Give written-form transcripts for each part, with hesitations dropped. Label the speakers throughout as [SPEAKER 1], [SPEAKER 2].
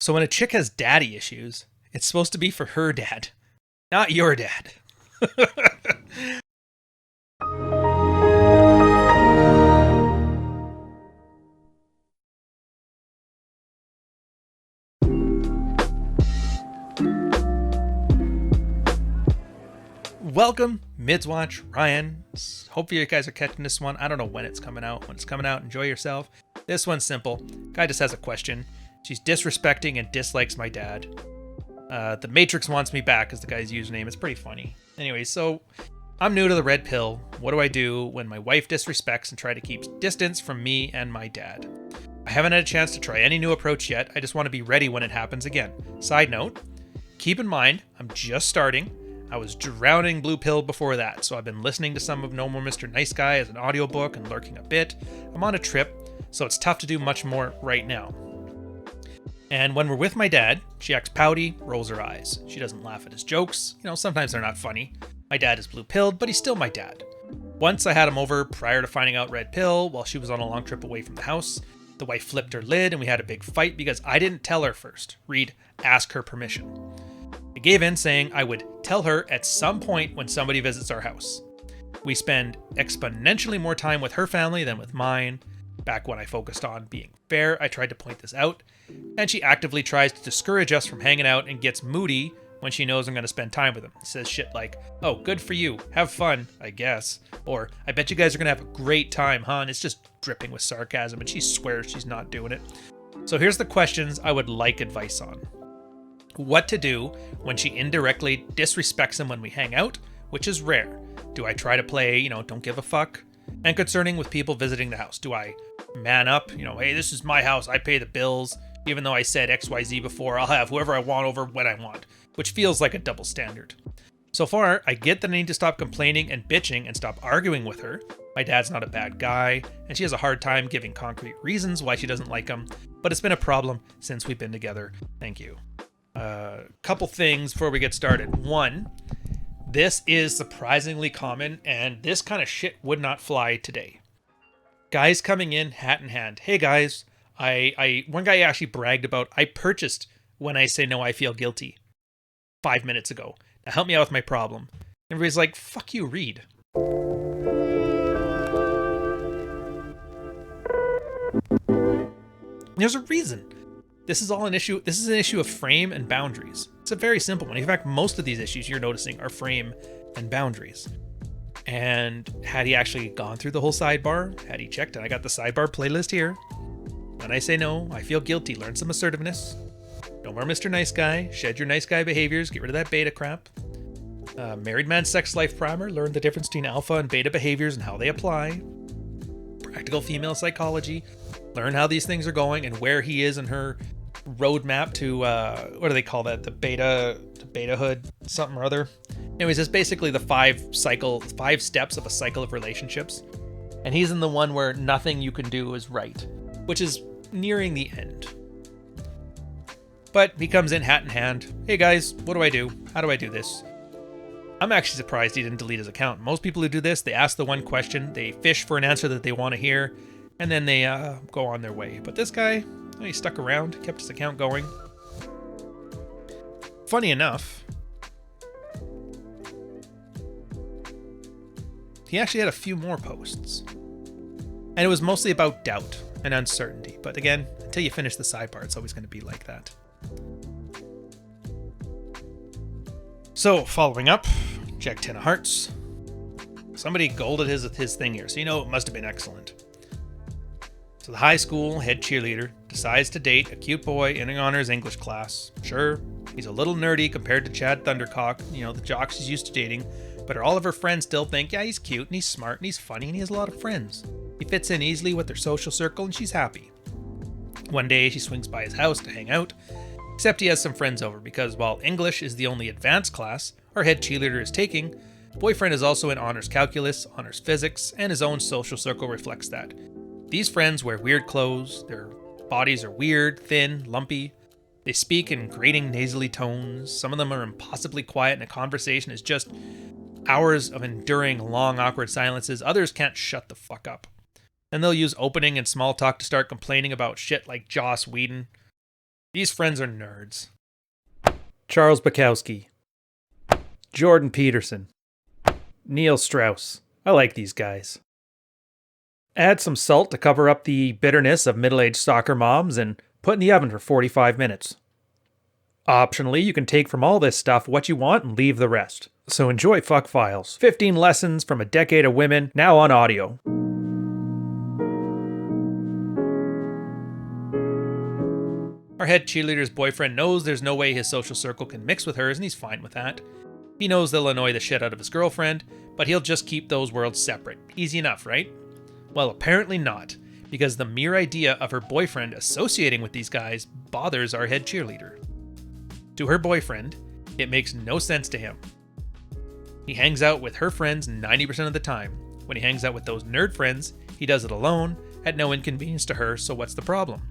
[SPEAKER 1] So when a chick has daddy issues, it's supposed to be for her dad, not your dad. Welcome, Midswatch, Ryan. Hopefully you guys are catching this one. I don't know when it's coming out. When it's coming out, enjoy yourself. This one's simple. Guy just has a question. She's disrespecting and dislikes my dad. The Matrix wants me back is the guy's username. It's pretty funny. Anyway, so I'm new to the red pill. What do I do when my wife disrespects and try to keep distance from me and my dad? I haven't had a chance to try any new approach yet. I just want to be ready when it happens again. Side note, keep in mind, I'm just starting. I was drowning blue pill before that, so I've been listening to some of No More Mr. Nice Guy as an audiobook and lurking a bit. I'm on a trip, so it's tough to do much more right now. And when we're with my dad, she acts pouty, rolls her eyes. She doesn't laugh at his jokes. Sometimes they're not funny. My dad is blue pilled, but he's still my dad. Once I had him over prior to finding out red pill while she was on a long trip away from the house. The wife flipped her lid and we had a big fight because I didn't tell her first. Read, ask her permission. I gave in saying I would tell her at some point when somebody visits our house. We spend exponentially more time with her family than with mine. Back when I focused on being fair, I tried to point this out, and she actively tries to discourage us from hanging out and gets moody when she knows I'm going to spend time with him. Says shit like, "Oh, good for you. Have fun, I guess." Or, "I bet you guys are going to have a great time, huh?" And it's just dripping with sarcasm, and she swears she's not doing it. So here's the questions I would like advice on. What to do when she indirectly disrespects him when we hang out, which is rare. Do I try to play, don't give a fuck? And concerning with people visiting the house, do I man up? Hey, this is my house, I pay the bills. Even though I said XYZ before, I'll have whoever I want over when I want, which feels like a double standard. So far, I get that I need to stop complaining and bitching and stop arguing with her. My dad's not a bad guy, and she has a hard time giving concrete reasons why she doesn't like him, but it's been a problem since we've been together. Thank you. Couple things before we get started. One, this is surprisingly common, and this kind of shit would not fly today. Guys coming in hat in hand. Hey guys, one guy actually bragged about, I purchased When I Say No, I Feel Guilty 5 minutes ago. Now help me out with my problem. Everybody's like, fuck you, Reed. There's a reason. This is all an issue. This is an issue of frame and boundaries. It's a very simple one. In fact, most of these issues you're noticing are frame and boundaries. And had he actually gone through the whole sidebar, had he checked, and I got the sidebar playlist here. When I say no, I feel guilty. Learn some assertiveness. No more Mr. Nice Guy. Shed your nice guy behaviors. Get rid of that beta crap. Married Man Sex Life Primer. Learn the difference between alpha and beta behaviors and how they apply. Practical female psychology. Learn how these things are going and where he is in her roadmap to what do they call that? The betahood, something or other. Anyways, it's basically the 5 steps of a cycle of relationships. And he's in the one where nothing you can do is right, which is nearing the end. But he comes in hat in hand. Hey guys, what do I do? How do I do this? I'm actually surprised he didn't delete his account. Most people who do this, they ask the one question, they fish for an answer that they want to hear, and then they go on their way. But this guy, he stuck around, kept his account going. Funny enough, he actually had a few more posts. And it was mostly about doubt and uncertainty. But again, until you finish the sidebar, it's always going to be like that. So, following up, Jack 10 of Hearts. Somebody golded his thing here, so it must have been excellent. So the high school head cheerleader decides to date a cute boy in an honors English class. Sure, he's a little nerdy compared to Chad Thundercock, the jocks she's used to dating, but all of her friends still think, yeah, he's cute and he's smart and he's funny and he has a lot of friends. He fits in easily with their social circle and she's happy. One day she swings by his house to hang out, except he has some friends over because while English is the only advanced class our head cheerleader is taking, boyfriend is also in honors calculus, honors physics, and his own social circle reflects that. These friends wear weird clothes, their bodies are weird, thin, lumpy. They speak in grating nasally tones. Some of them are impossibly quiet and a conversation is just hours of enduring long awkward silences. Others can't shut the fuck up. And they'll use opening and small talk to start complaining about shit like Joss Whedon. These friends are nerds. Charles Bukowski. Jordan Peterson. Neil Strauss. I like these guys. Add some salt to cover up the bitterness of middle-aged soccer moms and put in the oven for 45 minutes. Optionally, you can take from all this stuff what you want and leave the rest. So enjoy Fuck Files. 15 lessons from a decade of women, now on audio. Our head cheerleader's boyfriend knows there's no way his social circle can mix with hers, and he's fine with that. He knows they'll annoy the shit out of his girlfriend, but he'll just keep those worlds separate. Easy enough, right? Well, apparently not, because the mere idea of her boyfriend associating with these guys bothers our head cheerleader. To her boyfriend, it makes no sense to him. He hangs out with her friends 90% of the time. When he hangs out with those nerd friends, he does it alone, at no inconvenience to her, so what's the problem?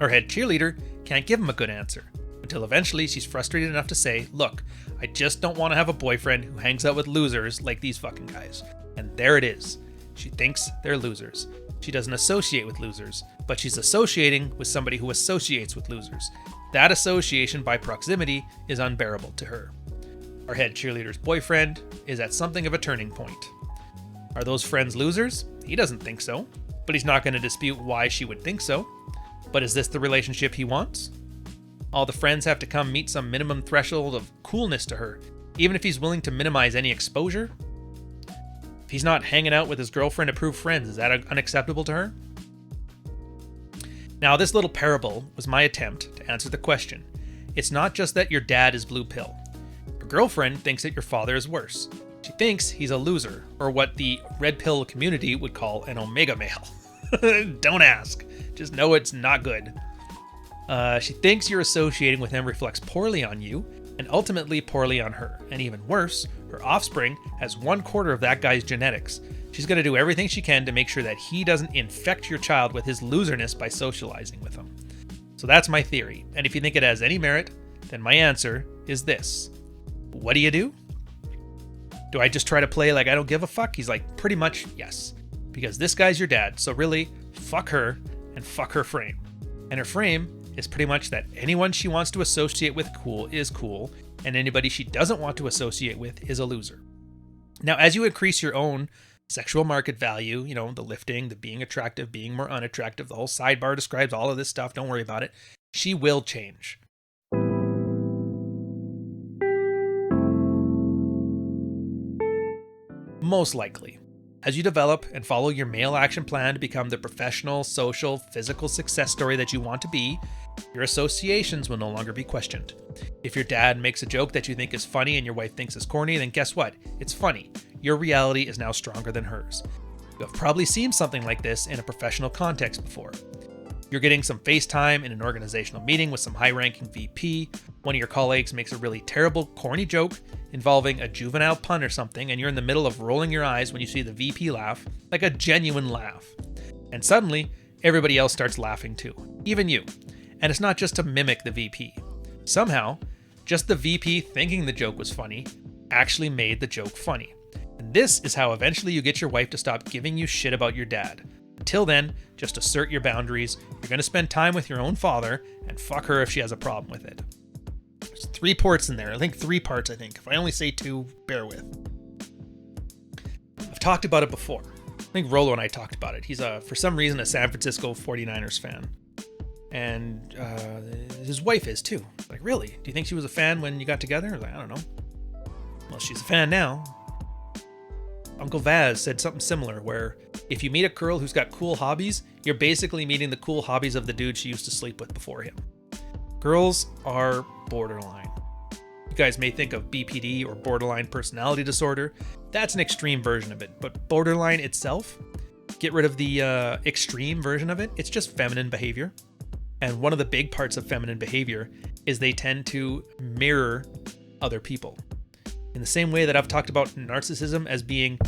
[SPEAKER 1] Our head cheerleader can't give him a good answer, until eventually she's frustrated enough to say, look, I just don't want to have a boyfriend who hangs out with losers like these fucking guys. And there it is. She thinks they're losers. She doesn't associate with losers, but she's associating with somebody who associates with losers. That association by proximity is unbearable to her. Our head cheerleader's boyfriend is at something of a turning point. Are those friends losers? He doesn't think so, but he's not going to dispute why she would think so. But is this the relationship he wants? All the friends have to come meet some minimum threshold of coolness to her, even if he's willing to minimize any exposure? If he's not hanging out with his girlfriend-approved friends, is that unacceptable to her? Now, this little parable was my attempt to answer the question. It's not just that your dad is blue pill. Your girlfriend thinks that your father is worse. She thinks he's a loser, or what the red pill community would call an omega male. Don't ask. Just know it's not good. She thinks you're associating with him reflects poorly on you, and ultimately poorly on her. And even worse, her offspring has 1/4 of that guy's genetics. She's going to do everything she can to make sure that he doesn't infect your child with his loserness by socializing with him. So that's my theory. And if you think it has any merit, then my answer is this. What do? Do I just try to play like I don't give a fuck? He's like, pretty much yes. Because this guy's your dad, so really, fuck her and fuck her frame. And her frame is pretty much that anyone she wants to associate with is cool, and anybody she doesn't want to associate with is a loser. Now, as you increase your own sexual market value, the lifting, the being attractive, being more unattractive, the whole sidebar describes all of this stuff, don't worry about it, she will change. Most likely. As you develop and follow your male action plan to become the professional, social, physical success story that you want to be, your associations will no longer be questioned. If your dad makes a joke that you think is funny and your wife thinks is corny, then guess what? It's funny. Your reality is now stronger than hers. You have probably seen something like this in a professional context before. You're getting some FaceTime in an organizational meeting with some high-ranking VP. One of your colleagues makes a really terrible, corny joke involving a juvenile pun or something, and you're in the middle of rolling your eyes when you see the VP laugh, like a genuine laugh. And suddenly, everybody else starts laughing too, even you. And it's not just to mimic the VP. Somehow, just the VP thinking the joke was funny actually made the joke funny. And this is how eventually you get your wife to stop giving you shit about your dad. Until then, just assert your boundaries. You're going to spend time with your own father, and fuck her if she has a problem with it. There's 3 parts in there. I think 3 parts, If I only say 2, bear with. I've talked about it before. I think Rolo and I talked about it. He's, for some reason, a San Francisco 49ers fan. And his wife is, too. Like, really? Do you think she was a fan when you got together? I was like, I don't know. Well, she's a fan now. Uncle Vaz said something similar, where if you meet a girl who's got cool hobbies, you're basically meeting the cool hobbies of the dude she used to sleep with before him. Girls are borderline. You guys may think of BPD or borderline personality disorder. That's an extreme version of it, but borderline itself, get rid of the extreme version of it, it's just feminine behavior. And one of the big parts of feminine behavior is they tend to mirror other people. In the same way that I've talked about narcissism as being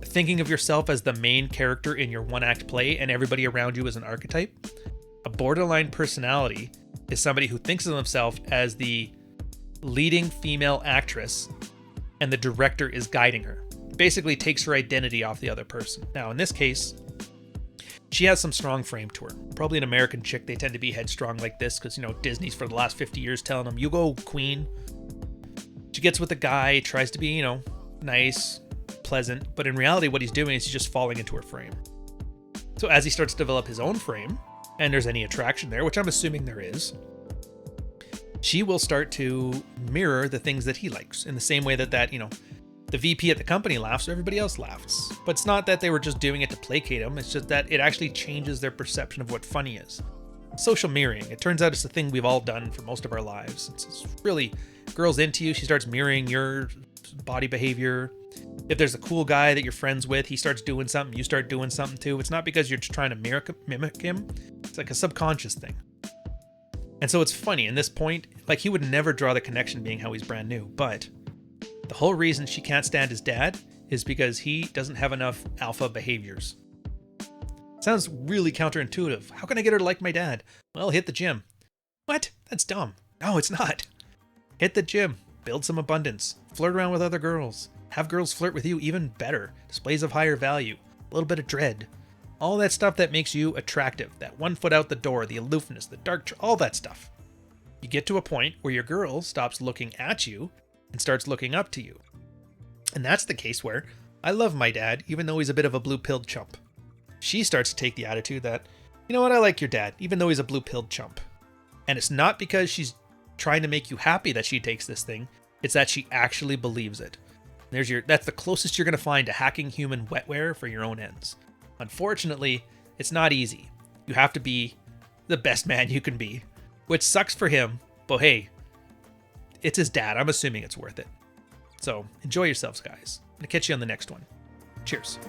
[SPEAKER 1] thinking of yourself as the main character in your one-act play and everybody around you is an archetype, a borderline personality is somebody who thinks of themselves as the leading female actress and the director is guiding her. Basically takes her identity off the other person. Now, in this case, She has some strong frame to her. Probably an American chick. They tend to be headstrong like this because, you know, Disney's for the last 50 years telling them, you go, queen. She gets with a guy, tries to be, you know, nice, pleasant. But in reality, what he's doing is he's just falling into her frame. So as he starts to develop his own frame, and there's any attraction there, which I'm assuming there is, she will start to mirror the things that he likes in the same way that, you know, the VP at the company laughs, so everybody else laughs. But it's not that they were just doing it to placate him. It's just that it actually changes their perception of what funny is. Social mirroring. It turns out it's the thing we've all done for most of our lives. It's really, girl's into you. She starts mirroring your body behavior. If there's a cool guy that you're friends with, he starts doing something, you start doing something too. It's not because you're just trying to mimic him. It's like a subconscious thing. And so it's funny, in this point, like he would never draw the connection being how he's brand new, but the whole reason she can't stand his dad is because he doesn't have enough alpha behaviors. Sounds really counterintuitive. How can I get her to like my dad? Well, hit the gym. What? That's dumb. No, it's not. Hit the gym. Build some abundance. Flirt around with other girls. Have girls flirt with you even better. Displays of higher value. A little bit of dread. All that stuff that makes you attractive. That 1 foot out the door, the aloofness, the dark, all that stuff. You get to a point where your girl stops looking at you and starts looking up to you. And that's the case where I love my dad, even though he's a bit of a blue-pilled chump. She starts to take the attitude that, you know what, I like your dad, even though he's a blue-pilled chump. And it's not because she's trying to make you happy that she takes this thing, it's that she actually believes it. That's the closest you're going to find to hacking human wetware for your own ends. Unfortunately, it's not easy. You have to be the best man you can be, which sucks for him, but hey, it's his dad. I'm assuming it's worth it. So enjoy yourselves, guys. I'm going to catch you on the next one. Cheers.